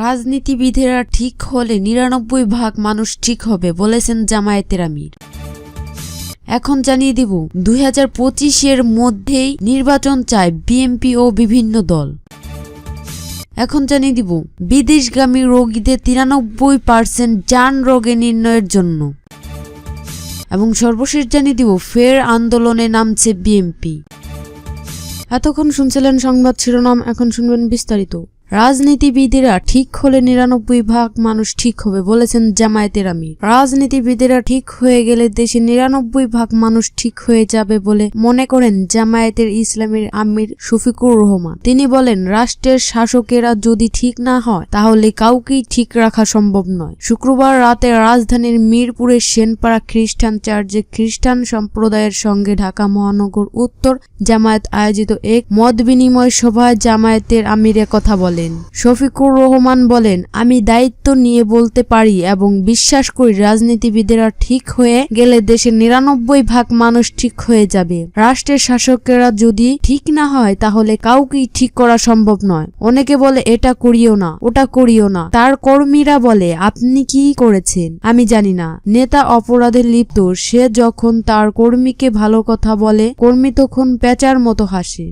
রাজনীতিবিদেরা ঠিক হলে ৯৯% মানুষ ঠিক হবে বলেছেন জামায়াতের আমির। এখন জানিয়ে দিব ২০২৫-এর মধ্যেই নির্বাচন চায় বিএনপি ও বিভিন্ন দল। এখন জানিয়ে দিব বিদেশগামী রোগীদের ৯৩% জান রোগে নির্ণয়ের জন্য। এবং সর্বশেষ জানিয়ে দিব ফের আন্দোলনে নামছে বিএনপি। এতক্ষণ শুনছিলেন সংবাদ শিরোনাম, এখন শুনবেন বিস্তারিত। রাজনীতিবিদেরা ঠিক হলে ৯৯% মানুষ ঠিক হবে বলেছেন জামায়াতের আমির। রাজনীতিবিদেরা ঠিক হয়ে গেলে দেশে ৯৯% মানুষ ঠিক হয়ে যাবে বলে মনে করেন জামায়াতের ইসলামের আমির শফিকুর রহমান। তিনি বলেন, রাষ্ট্রের শাসকেরা যদি ঠিক না হয় তাহলে কাউকেই ঠিক রাখা সম্ভব নয়। শুক্রবার রাতে রাজধানীর মিরপুরের সেনপাড়া খ্রিস্টান চার্চে খ্রিস্টান সম্প্রদায়ের সঙ্গে ঢাকা মহানগর উত্তর জামায়াত আয়োজিত এক মত বিনিময় সভায় জামায়াতের আমির কথা বলেন। শফিকুর রহমান বলেন, আমি দায়িত্ব নিয়ে বলতে পারি এবং বিশ্বাস করি রাজনীতিবিদেরা ঠিক হয়ে গেলে দেশের ৯৯% মানুষ ঠিক হয়ে যাবে। রাষ্ট্রের শাসকেরা যদি ঠিক না হয় তাহলে কাউকেই ঠিক করা সম্ভব নয়। অনেকে বলে এটা করিও না, ওটা করিও না। তার কর্মীরা বলে আপনি কি করেছেন আমি জানি না। নেতা অপরাধে লিপ্ত, সে যখন তার কর্মীকে ভালো কথা বলে কর্মী তখন পেঁচার মতো হাসে।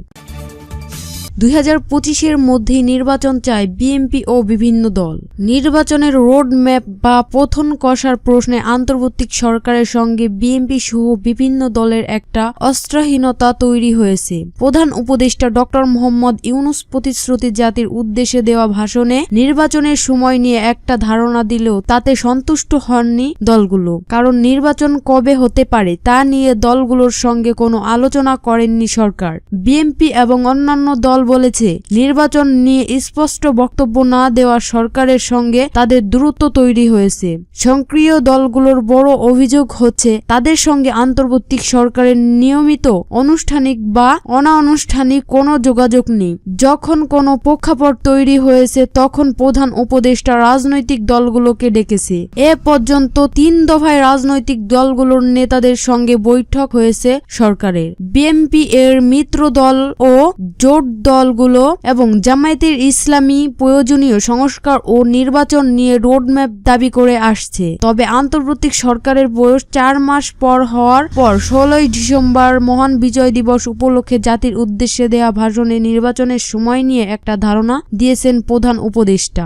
২০২৫-এর মধ্যেই নির্বাচন চায় বিএনপি ও বিভিন্ন দল। নির্বাচনের রোড ম্যাপ বা পথন কষার প্রশ্নে অন্তর্বর্তী সরকারের সঙ্গে বিএনপি সহ বিভিন্ন দলের একটা অস্ত্রহীনতা তৈরি হয়েছে। প্রধান উপদেষ্টা ডক্টর মোহাম্মদ ইউনূস প্রতিশ্রুতি জাতির উদ্দেশ্যে দেওয়া ভাষণে নির্বাচনের সময় নিয়ে একটা ধারণা দিলেও তাতে সন্তুষ্ট হননি দলগুলো। কারণ নির্বাচন কবে হতে পারে তা নিয়ে দলগুলোর সঙ্গে কোনো আলোচনা করেননি সরকার। বিএনপি এবং অন্যান্য দল বলেছে, নির্বাচন নিয়ে স্পষ্ট বক্তব্য না দেওয়া সরকারের সঙ্গে তাদের দূরত্ব তৈরি হয়েছে। সক্রিয় দলগুলোর বড় অভিযোগ হচ্ছে তাদের সঙ্গে অন্তর্বর্তী সরকারের নিয়মিত আনুষ্ঠানিক বা অনানুষ্ঠানিক কোনো যোগাযোগ নেই। যখন কোনো প্রেক্ষাপট তৈরি হয়েছে তখন প্রধান উপদেষ্টা রাজনৈতিক দলগুলোকে ডেকেছে। এ পর্যন্ত ৩ দফায় রাজনৈতিক দলগুলোর নেতাদের সঙ্গে বৈঠক হয়েছে সরকারের। বিএনপি এর মিত্র দল ও জোট দলগুলো এবং জামায়াতের ইসলামী প্রয়োজনীয় সংস্কার ও নির্বাচন নিয়ে রোডম্যাপ দাবি করে আসছে। তবে অন্তর্বর্তী সরকারের বয়স ৪ মাস পর হওয়ার পর ১৬ই ডিসেম্বর মহান বিজয় দিবস উপলক্ষে জাতির উদ্দেশ্যে দেয়া ভাষণে নির্বাচনের সময় নিয়ে একটা ধারণা দিয়েছেন প্রধান উপদেষ্টা।